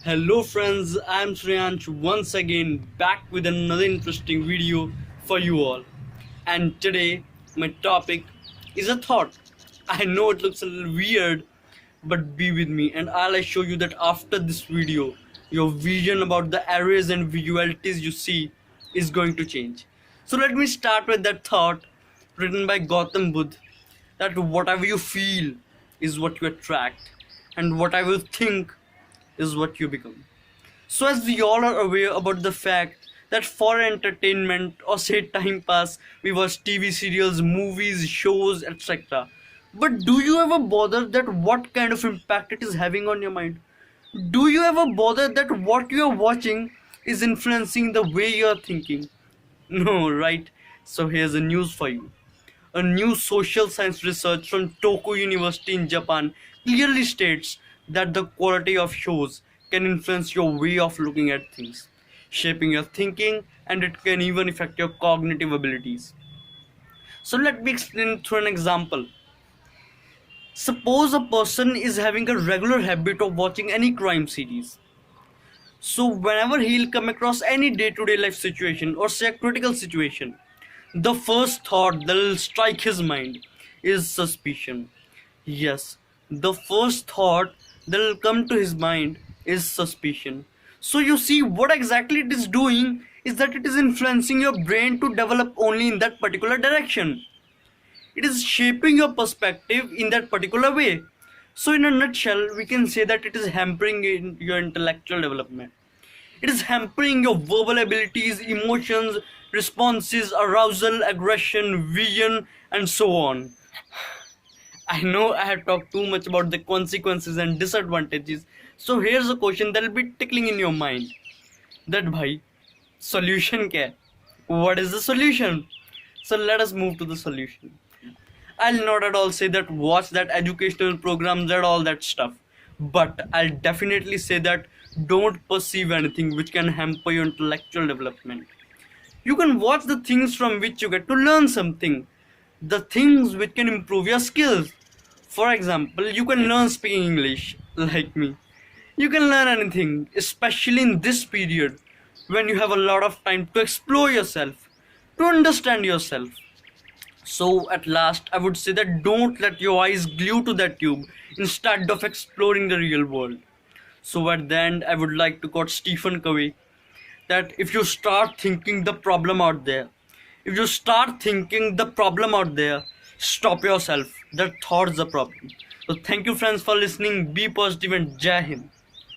Hello friends, I am Suryansh once again back with another interesting video for you all. And today my topic is a thought. I know it looks a little weird, but be with me and I'll assure you that after this video, your vision about the areas and visualities you see is going to change. So let me start with that thought written by Gautam Buddha that whatever you feel is what you attract and whatever you think is what you become. So, as we all are aware about the fact that for entertainment or say time pass, we watch TV serials, movies, shows, etc. But do you ever bother that what kind of impact it is having on your mind? Do you ever bother that what you are watching is influencing the way you are thinking? No, right? So here's a news for you. A new social science research from Tokyo University in Japan clearly states that the quality of shows can influence your way of looking at things, shaping your thinking, and it can even affect your cognitive abilities. So let me explain through an example. Suppose a person is having a regular habit of watching any crime series. So whenever he'll come across any day-to-day life situation or say a critical situation, the first thought that'll strike his mind is suspicion. Yes, the first thought that'll come to his mind is suspicion. So you see what exactly it is doing is that it is influencing your brain to develop only in that particular direction. It is shaping your perspective in that particular way. So in a nutshell, we can say that it is hampering in your intellectual development. It is hampering your verbal abilities, emotions, responses, arousal, aggression, vision, and so on. I know I have talked too much about the consequences and disadvantages. So here's a question that will be tickling in your mind. That bhai, solution kya hai? What is the solution? So let us move to the solution. I'll not at all say that watch that educational programs and all that stuff. But I'll definitely say that don't perceive anything which can hamper your intellectual development. You can watch the things from which you get to learn something, the things which can improve your skills. For example, you can learn speaking English, like me. You can learn anything, especially in this period when you have a lot of time to explore yourself, to understand yourself. So, at last, I would say that don't let your eyes glue to that tube instead of exploring the real world. So, at the end, I would like to quote Stephen Covey that if you start thinking the problem out there, if you start thinking the problem out there, stop yourself. That thought's the problem. So, thank you, friends, for listening. Be positive and Jai Hind.